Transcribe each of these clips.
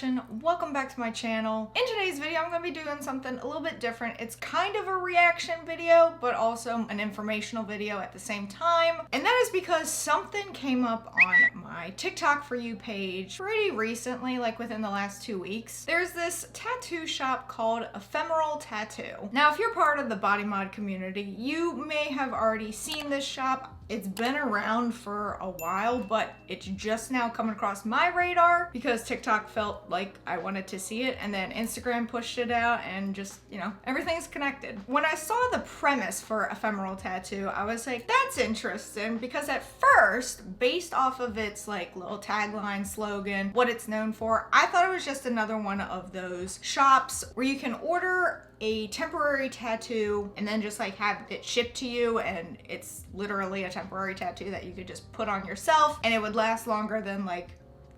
Gretchen. Welcome back to my channel. In today's video, I'm going to be doing something a little bit different. It's kind of a reaction video, but also an informational video at the same time. And that is because something came up on my TikTok For You page pretty recently, like within the last 2 weeks. There's this tattoo shop called Ephemeral Tattoo. Now, if you're part of the body mod community, you may have already seen this shop. It's been around for a while, but it's just now coming across my radar because TikTok felt like I wanted to see it, and then Instagram pushed it out, and just, you know, everything's connected. When I saw the premise for Ephemeral Tattoo, I was like, that's interesting, because at first, based off of its like little tagline, slogan, what it's known for, I thought it was just another one of those shops where you can order a temporary tattoo and then just like have it shipped to you, and it's literally a temporary tattoo that you could just put on yourself and it would last longer than like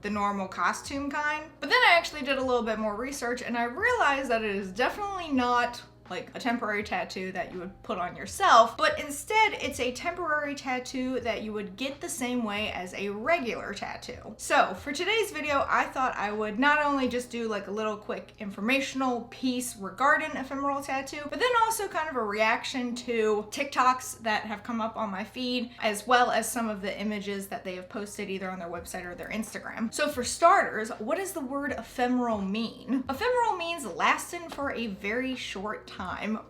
the normal costume kind. But then I actually did a little bit more research and I realized that it is definitely not like a temporary tattoo that you would put on yourself, but instead it's a temporary tattoo that you would get the same way as a regular tattoo. So for today's video, I thought I would not only just do like a little quick informational piece regarding Ephemeral Tattoo, but then also kind of a reaction to TikToks that have come up on my feed, as well as some of the images that they have posted either on their website or their Instagram. So for starters, what does the word ephemeral mean? Ephemeral means lasting for a very short time,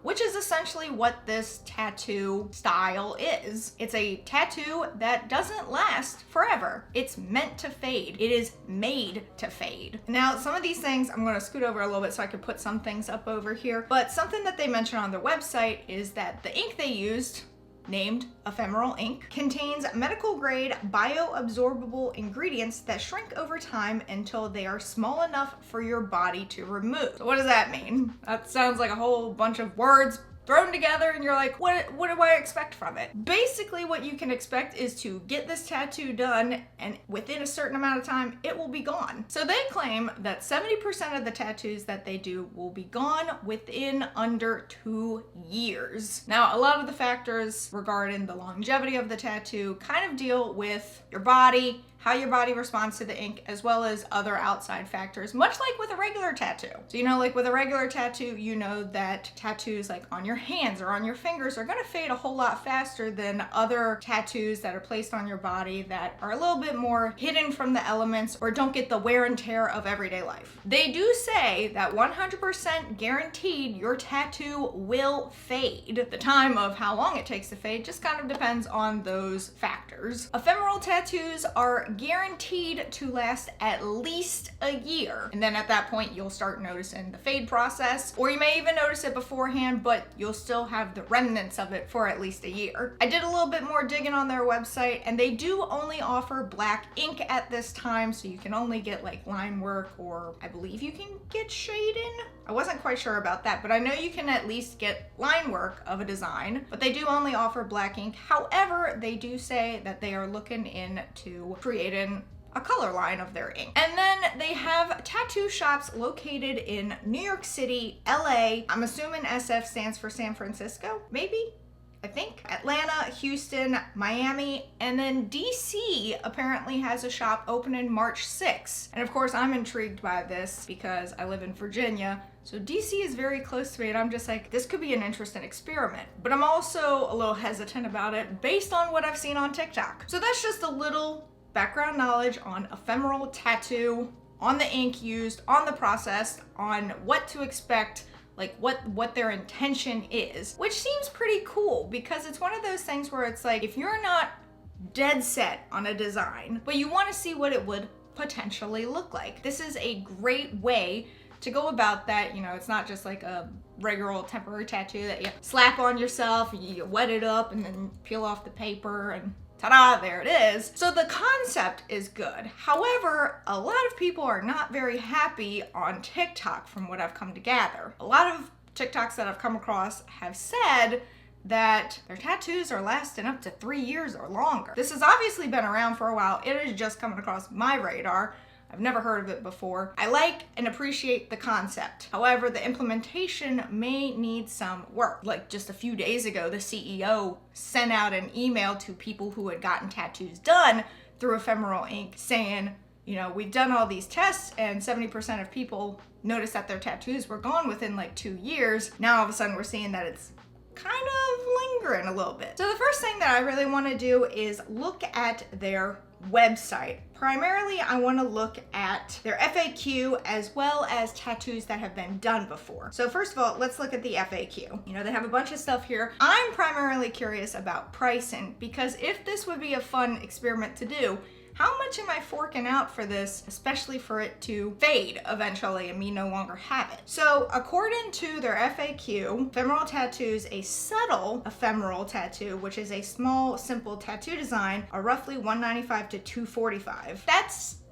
which is essentially what this tattoo style is. It's a tattoo that doesn't last forever. It's meant to fade. It is made to fade. Now, some of these things, I'm going to scoot over a little bit so I can put some things up over here, but something that they mention on their website is that the ink they used, named Ephemeral Ink, contains medical grade bioabsorbable ingredients that shrink over time until they are small enough for your body to remove. So what does that mean? That sounds like a whole bunch of words thrown together and you're like, what do I expect from it? Basically what you can expect is to get this tattoo done and within a certain amount of time, it will be gone. So they claim that 70% of the tattoos that they do will be gone within under 2 years. Now, a lot of the factors regarding the longevity of the tattoo kind of deal with your body, how your body responds to the ink, as well as other outside factors, much like with a regular tattoo. So, you know, like with a regular tattoo, you know that tattoos like on your hands or on your fingers are gonna fade a whole lot faster than other tattoos that are placed on your body that are a little bit more hidden from the elements or don't get the wear and tear of everyday life. They do say that 100% guaranteed your tattoo will fade. The time of how long it takes to fade just kind of depends on those factors. Ephemeral tattoos are guaranteed to last at least a year. And then at that point, you'll start noticing the fade process, or you may even notice it beforehand, but you'll still have the remnants of it for at least a year. I did a little bit more digging on their website, and they do only offer black ink at this time, so you can only get like line work, or I believe you can get shading. I wasn't quite sure about that, but I know you can at least get line work of a design, but they do only offer black ink. However, they do say that they are looking into creating a color line of their ink. And then they have tattoo shops located in New York City, LA. I'm assuming SF stands for San Francisco, maybe? I think. Atlanta, Houston, Miami, and then DC apparently has a shop opening March 6th. And of course, I'm intrigued by this because I live in Virginia. So DC is very close to me, and I'm just like, this could be an interesting experiment. But I'm also a little hesitant about it based on what I've seen on TikTok. So that's just a little background knowledge on Ephemeral Tattoo, on the ink used, on the process, on what to expect, like what their intention is, which seems pretty cool because it's one of those things where it's like, if you're not dead set on a design, but you want to see what it would potentially look like, this is a great way to go about that. You know, it's not just like a regular old temporary tattoo that you slap on yourself, you wet it up and then peel off the paper and ta-da, there it is. So the concept is good. However, a lot of people are not very happy on TikTok from what I've come to gather. A lot of TikToks that I've come across have said that their tattoos are lasting up to 3 years or longer. This has obviously been around for a while. It is just coming across my radar. I've never heard of it before. I like and appreciate the concept. However, the implementation may need some work. Like just a few days ago, the CEO sent out an email to people who had gotten tattoos done through Ephemeral Ink saying, you know, we've done all these tests and 70% of people noticed that their tattoos were gone within like 2 years. Now all of a sudden we're seeing that it's kind of lingering a little bit. So the first thing that I really want to do is look at their website. Primarily, I want to look at their FAQ as well as tattoos that have been done before. So first of all, let's look at the FAQ. You know, they have a bunch of stuff here. I'm primarily curious about pricing because if this would be a fun experiment to do, how much am I forking out for this, especially for it to fade eventually and me no longer have it? So according to their FAQ, Ephemeral Tattoos, a subtle ephemeral tattoo, which is a small, simple tattoo design, are roughly $195 to $245.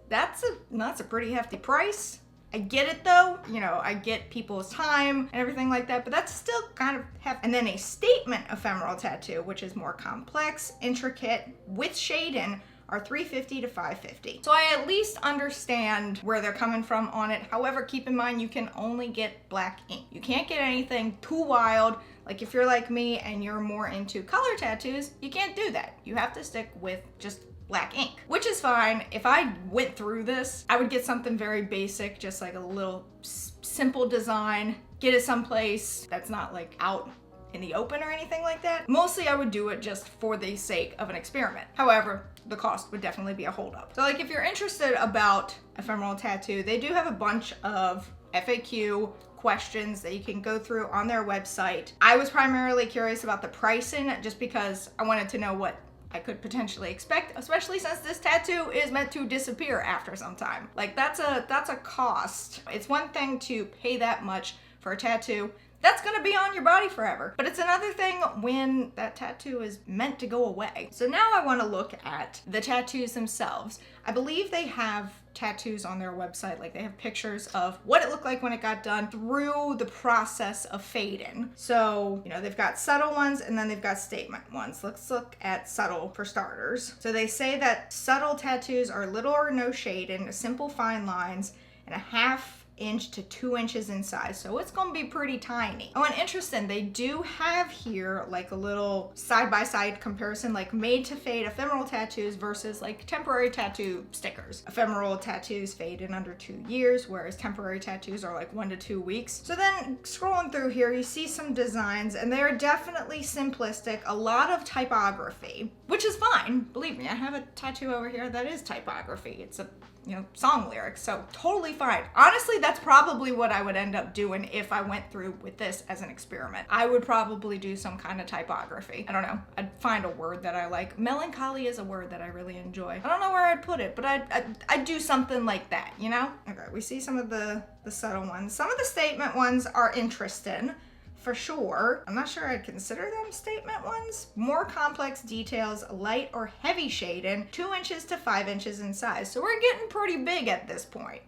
That's a pretty hefty price. I get it though, you know, I get people's time and everything like that, but that's still kind of hefty. And then a statement ephemeral tattoo, which is more complex, intricate, with shading, are $350 to $550. So I at least understand where they're coming from on it. However, keep in mind you can only get black ink. You can't get anything too wild. Like if you're like me and you're more into color tattoos, you can't do that. You have to stick with just black ink, which is fine. If I went through this, I would get something very basic, just like a little simple design, get it someplace that's not like out in the open or anything like that. Mostly I would do it just for the sake of an experiment. However, the cost would definitely be a holdup. So like if you're interested about Ephemeral Tattoo, they do have a bunch of FAQ questions that you can go through on their website. I was primarily curious about the pricing just because I wanted to know what I could potentially expect, especially since this tattoo is meant to disappear after some time. Like that's a cost. It's one thing to pay that much for a tattoo that's gonna be on your body forever. But it's another thing when that tattoo is meant to go away. So now I wanna look at the tattoos themselves. I believe they have tattoos on their website, like they have pictures of what it looked like when it got done through the process of fading. So, you know, they've got subtle ones and then they've got statement ones. Let's look at subtle for starters. So they say that subtle tattoos are little or no shading, simple fine lines, and a 1/2 inch to 2 inches in size, so it's gonna be pretty tiny. Oh, and interesting, they do have here like a little side-by-side comparison, like made to fade ephemeral tattoos versus like temporary tattoo stickers. Ephemeral tattoos fade in under 2 years, whereas temporary tattoos are like 1 to 2 weeks. So then scrolling through here, you see some designs and they're definitely simplistic, a lot of typography, which is fine. Believe me, I have a tattoo over here that is typography. It's a, you know, song lyrics, so totally fine. Honestly, that's probably what I would end up doing if I went through with this as an experiment. I would probably do some kind of typography. I don't know, I'd find a word that I like. Melancholy is a word that I really enjoy. I don't know where I'd put it, but I'd do something like that, you know? Okay, we see some of the subtle ones. Some of the statement ones are interesting, for sure. I'm not sure I'd consider them statement ones. More complex details, light or heavy shading, 2 inches to 5 inches in size. So we're getting pretty big at this point.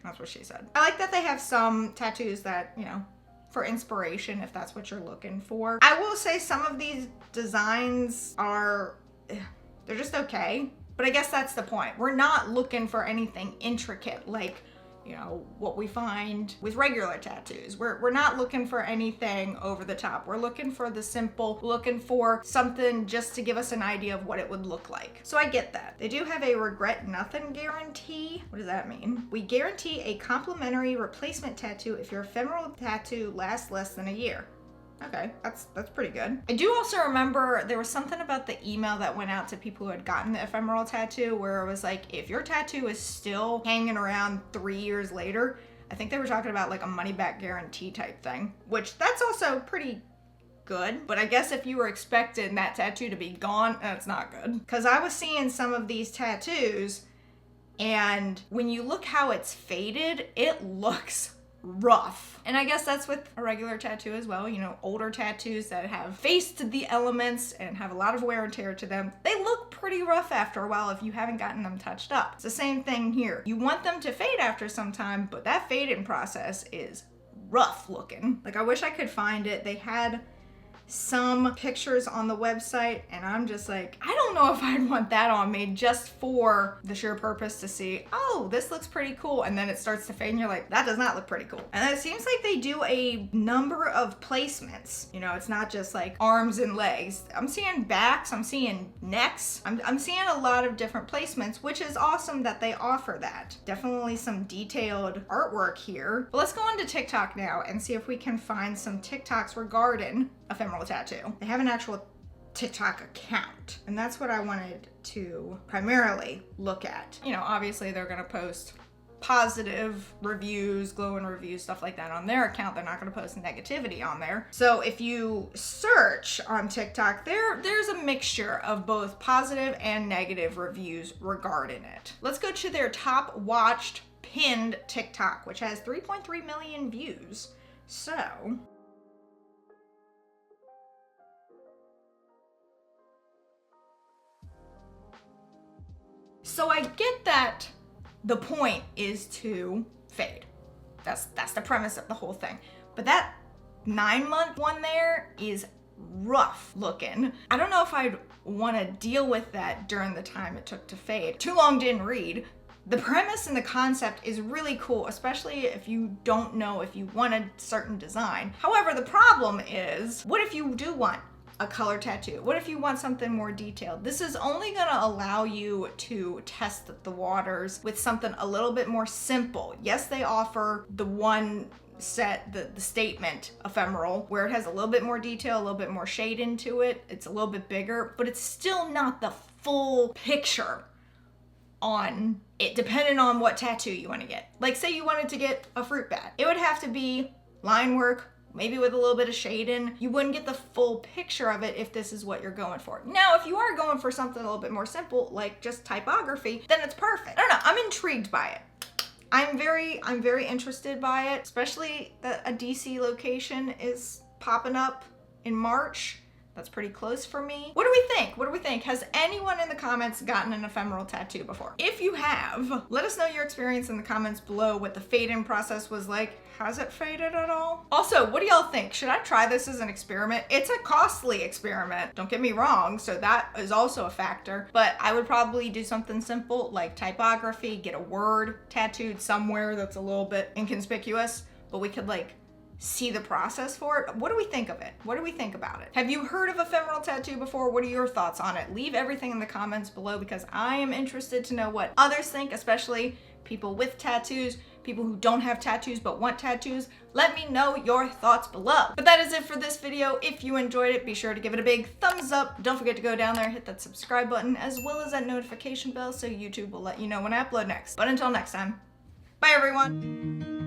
That's what she said. I like that they have some tattoos that, you know, for inspiration, if that's what you're looking for. I will say some of these designs are, they're just okay. But I guess that's the point. We're not looking for anything intricate like, you know, what we find with regular tattoos. We're not looking for anything over the top. We're looking for the simple, looking for something just to give us an idea of what it would look like. So I get that. They do have a regret nothing guarantee. What does that mean? We guarantee a complimentary replacement tattoo if your ephemeral tattoo lasts less than a year. Okay, that's pretty good. I do also remember there was something about the email that went out to people who had gotten the ephemeral tattoo where it was like, if your tattoo is still hanging around 3 years later, I think they were talking about like a money back guarantee type thing, which that's also pretty good. But I guess if you were expecting that tattoo to be gone, that's not good. Because I was seeing some of these tattoos and when you look how it's faded, it looks rough. And I guess that's with a regular tattoo as well. You know, older tattoos that have faced the elements and have a lot of wear and tear to them, they look pretty rough after a while if you haven't gotten them touched up. It's the same thing here. You want them to fade after some time, but that fading process is rough looking. Like I wish I could find it. They had some pictures on the website and I'm just like, I don't don't know if I'd want that on me just for the sheer purpose to see, oh, this looks pretty cool. And then it starts to fade and you're like, that does not look pretty cool. And it seems like they do a number of placements. You know, it's not just like arms and legs. I'm seeing backs, I'm seeing necks. I'm seeing a lot of different placements, which is awesome that they offer that. Definitely some detailed artwork here. But let's go on to TikTok now and see if we can find some TikToks regarding ephemeral tattoo. They have an actual TikTok account, and that's what I wanted to primarily look at. You know, obviously they're gonna post positive reviews, glowing reviews, stuff like that on their account. They're not gonna post negativity on there. So if you search on TikTok, there's a mixture of both positive and negative reviews regarding it. Let's go to their top watched pinned TikTok, which has 3.3 million views. So I get that the point is to fade. That's the premise of the whole thing. But that 9-month one there is rough looking. I don't know if I'd want to deal with that during the time it took to fade. Too long didn't read. The premise and the concept is really cool, especially if you don't know if you want a certain design. However, the problem is, what if you do want a color tattoo? What if you want something more detailed? This is only gonna allow you to test the waters with something a little bit more simple. Yes, they offer the one set, the statement ephemeral, where it has a little bit more detail, a little bit more shade into it. It's a little bit bigger, but it's still not the full picture on it, depending on what tattoo you want to get. Like, say you wanted to get a fruit bat. It would have to be line work, maybe with a little bit of shade in. You wouldn't get the full picture of it if this is what you're going for. Now, if you are going for something a little bit more simple, like just typography, then it's perfect. I don't know, I'm intrigued by it. I'm very interested by it, especially that a DC location is popping up in March. That's pretty close for me. What do we think? What do we think? Has anyone in the comments gotten an ephemeral tattoo before? If you have, let us know your experience in the comments below, what the fade-in process was like. Has it faded at all? Also, what do y'all think? Should I try this as an experiment? It's a costly experiment, don't get me wrong, so that is also a factor, but I would probably do something simple like typography, get a word tattooed somewhere that's a little bit inconspicuous, but we could like see the process for it. What do we think of it? What do we think about it? Have you heard of ephemeral tattoo before? What are your thoughts on it? Leave everything in the comments below because I am interested to know what others think, especially people with tattoos, people who don't have tattoos but want tattoos. Let me know your thoughts below. But that is it for this video. If you enjoyed it, be sure to give it a big thumbs up. Don't forget to go down there and hit that subscribe button as well as that notification bell so YouTube will let you know when I upload next. But until next time, bye everyone.